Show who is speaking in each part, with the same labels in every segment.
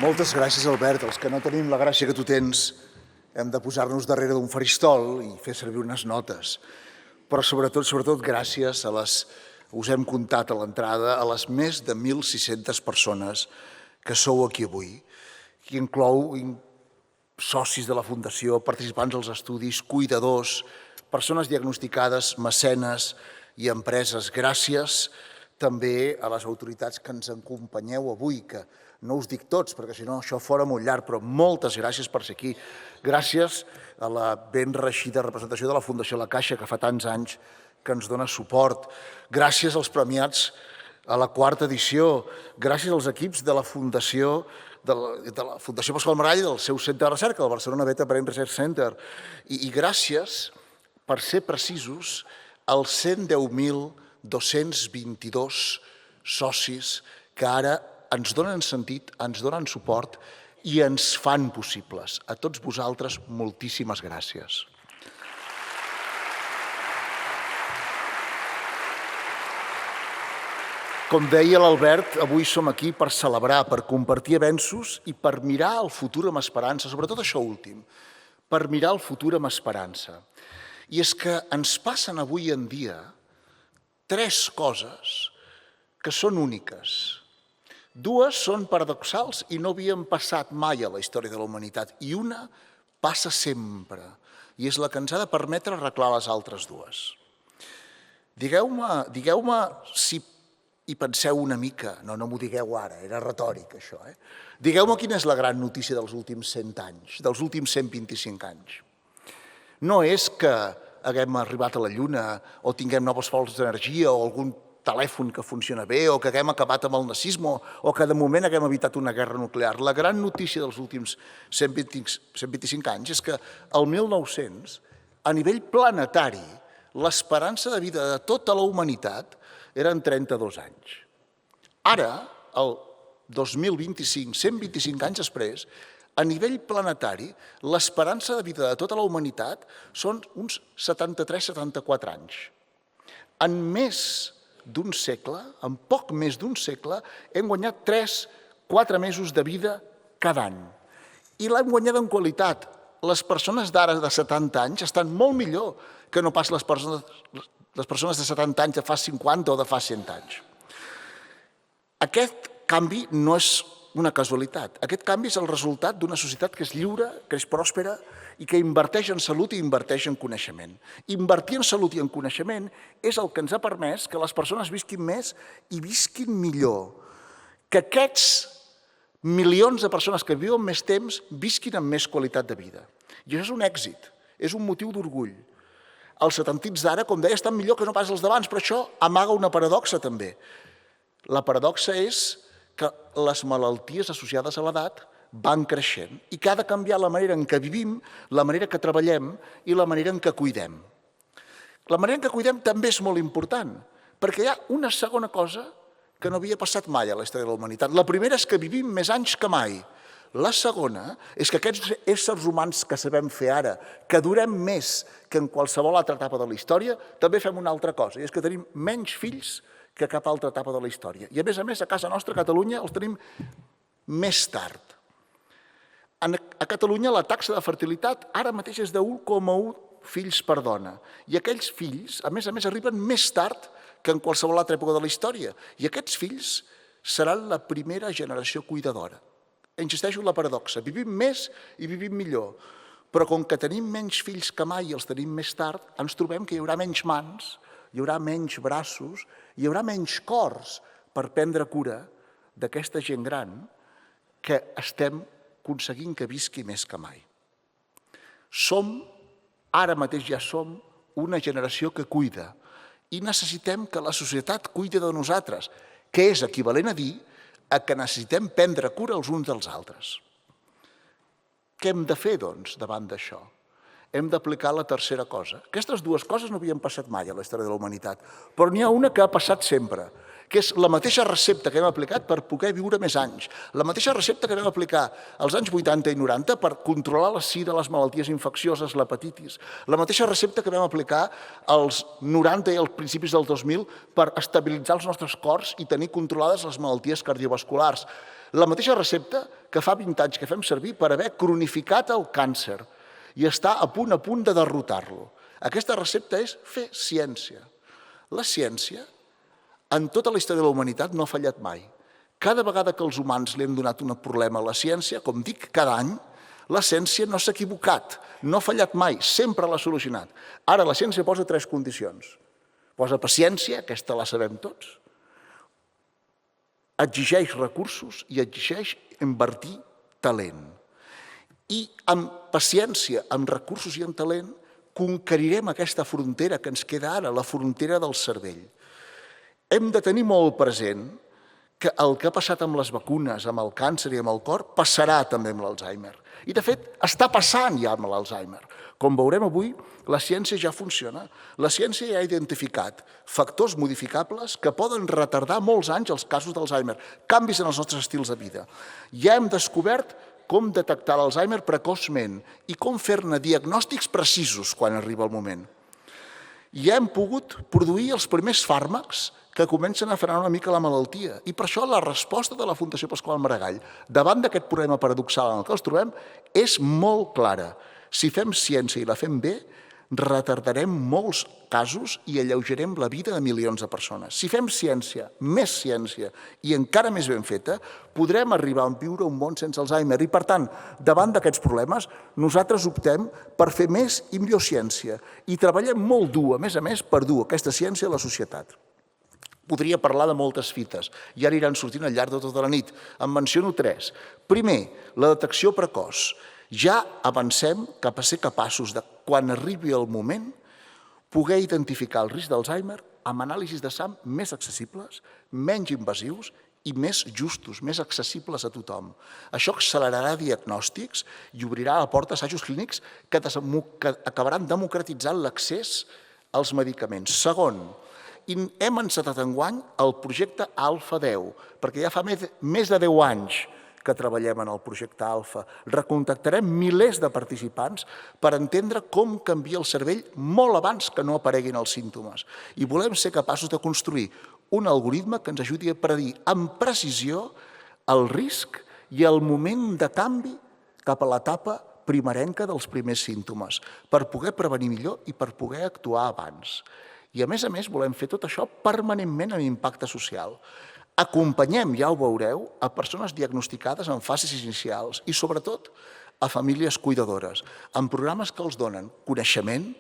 Speaker 1: Moltes gràcies, Albert. Els que no tenim la gràcia que tu tens hem de posar-nos darrere d'un faristol i fer servir unes notes. Però sobretot gràcies a les, us hem comptat a l'entrada, a les més de 1.600 persones que sou aquí avui, que inclou socis de la Fundació, participants als estudis, cuidadors, persones diagnosticades, mecenes i empreses. Gràcies també a les autoritats que ens acompanyeu avui, que no us dic tots, perquè si no això fora molt llarg, però moltes gràcies per ser aquí. Gràcies a la ben reeixida representació de la Fundació La Caixa, que fa tants anys que ens dona suport. Gràcies als premiats a la quarta edició. Gràcies als equips de la Fundació Pasqual Maragall i del seu centre de recerca, el Barcelona Beta Brain Research Center. I gràcies, per ser precisos, als 110.222 socis que ara ens donen sentit, ens donen suport i ens fan possibles. A tots vosaltres, moltíssimes gràcies. Com deia l'Albert, avui som aquí per celebrar, per compartir avenços i per mirar el futur amb esperança, sobretot això últim, per mirar el futur amb esperança. I és que ens passen avui en dia 3 coses que són úniques. 2 són paradoxals i no havien passat mai a la història de la humanitat, i una passa sempre, i és la que ens ha de permetre arreglar les altres 2. Digueu-me si hi penseu una mica, no m'ho digueu ara, era retòric això, Digueu-me quina és la gran notícia dels últims 100 anys, dels últims 125 anys. No és que haguem arribat a la Lluna o tinguem noves fonts d'energia o algun telèfon que funciona bé o que haguem acabat amb el nazisme o que de moment haguem evitat una guerra nuclear. La gran notícia dels últims 125 anys és que el 1900, a nivell planetari, l'esperança de vida de tota la humanitat eren 32 anys. Ara, el 2025, 125 anys després, a nivell planetari, l'esperança de vida de tota la humanitat són uns 73-74 anys. En més d'un segle, en poc més d'un segle, hem guanyat 3-4 mesos de vida cada any. I l'hem guanyat en qualitat. Les persones d'ara de 70 anys estan molt millor que no pas les persones de 70 anys de fa 50 o de fa 100 anys. Aquest canvi no és una casualitat. Aquest canvi és el resultat d'una societat que és lliure, que és pròspera i que inverteix en salut i inverteix en coneixement. Invertir en salut i en coneixement és el que ens ha permès que les persones visquin més i visquin millor. Que aquests milions de persones que viuen més temps visquin amb més qualitat de vida. I això és un èxit, és un motiu d'orgull. Els setantins d'ara, com deia, estan millor que no pas els d'abans, però això amaga una paradoxa també. La paradoxa és que les malalties associades a l'edat van creixent i que ha de canviar la manera en què vivim, la manera que treballem i la manera en què cuidem. La manera en què cuidem també és molt important, perquè hi ha una segona cosa que no havia passat mai a la història de la humanitat. La primera és que vivim més anys que mai. La segona és que aquests éssers humans que sabem fer ara, que durem més que en qualsevol altra etapa de la història, també fem una altra cosa, i és que tenim menys fills que cap altra etapa de la història. I a més, a casa nostra, a Catalunya, els tenim més tard. A Catalunya la taxa de fertilitat ara mateix és de 1,1 fills per dona. I aquells fills, a més, arriben més tard que en qualsevol altra època de la història. I aquests fills seran la primera generació cuidadora. Insisteixo en la paradoxa. Vivim més i vivim millor. Però com que tenim menys fills que mai i els tenim més tard, ens trobem que hi haurà menys mans, hi haurà menys braços, hi haurà menys cors per prendre cura d'aquesta gent gran que estem aconseguint que visqui més que mai. Ara mateix ja som, una generació que cuida i necessitem que la societat cuidi de nosaltres, que és equivalent a dir que necessitem prendre cura els uns dels altres. Què hem de fer, doncs, davant d'això? hem d'aplicar la tercera cosa. Aquestes dues coses no havien passat mai a la història de la humanitat, però n'hi ha una que ha passat sempre, que és la mateixa recepta que hem aplicat per poder viure més anys, la mateixa recepta que vam aplicar als anys 80 i 90 per controlar la sida, les malalties infeccioses, l'hepatitis, la mateixa recepta que vam aplicar als 90 i als principis del 2000 per estabilitzar els nostres cors i tenir controlades les malalties cardiovasculars, la mateixa recepta que fa 20 anys que fem servir per haver cronificat el càncer i està a punt de derrotar-lo. Aquesta recepta és fer ciència. La ciència, en tota la història de la humanitat, no ha fallat mai. Cada vegada que els humans li hem donat un problema a la ciència, com dic, cada any, la ciència no s'ha equivocat, no ha fallat mai, sempre l'ha solucionat. Ara la ciència posa 3 condicions. Posa paciència, aquesta la sabem tots, exigeix recursos i exigeix invertir talent. I amb paciència, amb recursos i amb talent, conquerirem aquesta frontera que ens queda ara, la frontera del cervell. Hem de tenir molt present que el que ha passat amb les vacunes, amb el càncer i amb el cor, passarà també amb l'Alzheimer. I, de fet, està passant ja amb l'Alzheimer. Com veurem avui, la ciència ja funciona. La ciència ja ha identificat factors modificables que poden retardar molts anys els casos d'Alzheimer, canvis en els nostres estils de vida. Ja hem descobert com detectar l'Alzheimer precoçment i com fer-ne diagnòstics precisos quan arriba el moment. Ja hem pogut produir els primers fàrmacs que comencen a frenar una mica la malaltia. I per això la resposta de la Fundació Pasqual Maragall davant d'aquest problema paradoxal en el que ens trobem és molt clara. Si fem ciència i la fem bé, retardarem molts casos i alleugerem la vida de milions de persones. Si fem ciència, més ciència i encara més ben feta, podrem arribar a viure un món sense Alzheimer. I, per tant, davant d'aquests problemes, nosaltres optem per fer més i millor ciència i treballem molt dur, a més, per dur aquesta ciència a la societat. Podria parlar de moltes fites i ara aniran sortint al llarg de tota la nit. En menciono 3. Primer, la detecció precoç. Ja avancem cap a ser capaços de, quan arribi el moment, poder identificar el risc d'Alzheimer amb anàlisis de sang més accessibles, menys invasius i més justos, més accessibles a tothom. Això accelerarà diagnòstics i obrirà la porta a assajos clínics que acabaran democratitzant l'accés als medicaments. Segon, hem encetat enguany el projecte Alfa 10, perquè ja fa més de 10 anys que treballem en el projecte Alfa. Recontactarem milers de participants per entendre com canvia el cervell molt abans que no apareguin els símptomes. I volem ser capaços de construir un algoritme que ens ajudi a predir amb precisió el risc i el moment de canvi cap a l'etapa primerenca dels primers símptomes, per poder prevenir millor i per poder actuar abans. I, a més, volem fer tot això permanentment amb impacte social. Acompanyem, ja ho veureu, a persones diagnosticades en fases inicials i, sobretot, a famílies cuidadores, amb programes que els donen coneixement,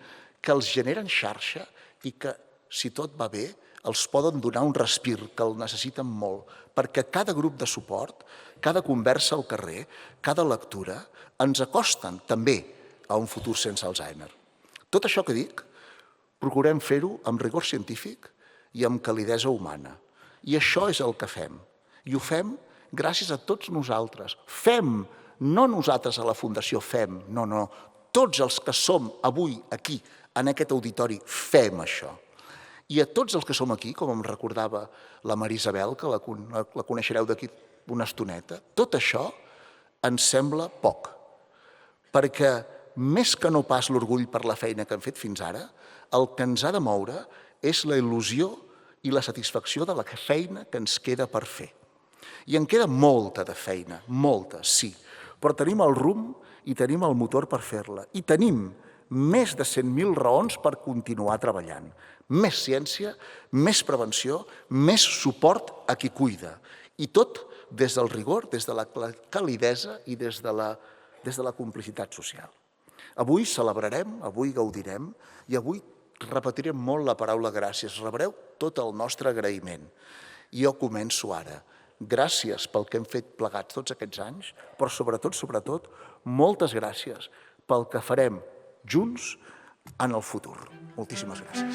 Speaker 1: que els generen xarxa i que, si tot va bé, els poden donar un respir, que el necessiten molt, perquè cada grup de suport, cada conversa al carrer, cada lectura, ens acosten també a un futur sense Alzheimer. Tot això que dic, procurem fer-ho amb rigor científic i amb calidesa humana. I això és el que fem. I ho fem gràcies a tots nosaltres. Fem, no nosaltres a la Fundació fem, no. Tots els que som avui aquí, en aquest auditori, fem això. I a tots els que som aquí, com em recordava la Maria Isabel, que la coneixereu d'aquí una estoneta, tot això ens sembla poc. Perquè més que no pas l'orgull per la feina que hem fet fins ara, el que ens ha de moure és la il·lusió i la satisfacció de la feina que ens queda per fer. I en queda molta de feina, molta, sí, però tenim el rumb i tenim el motor per fer-la. I tenim més de 100.000 raons per continuar treballant. Més ciència, més prevenció, més suport a qui cuida. I tot des del rigor, des de la calidesa i des de la complicitat social. Avui celebrarem, avui gaudirem i avui repetirem molt la paraula gràcies. Rebreu tot el nostre agraïment. I jo començo ara. Gràcies pel que hem fet plegats tots aquests anys, però sobretot, moltes gràcies pel que farem junts en el futur. Moltíssimes gràcies.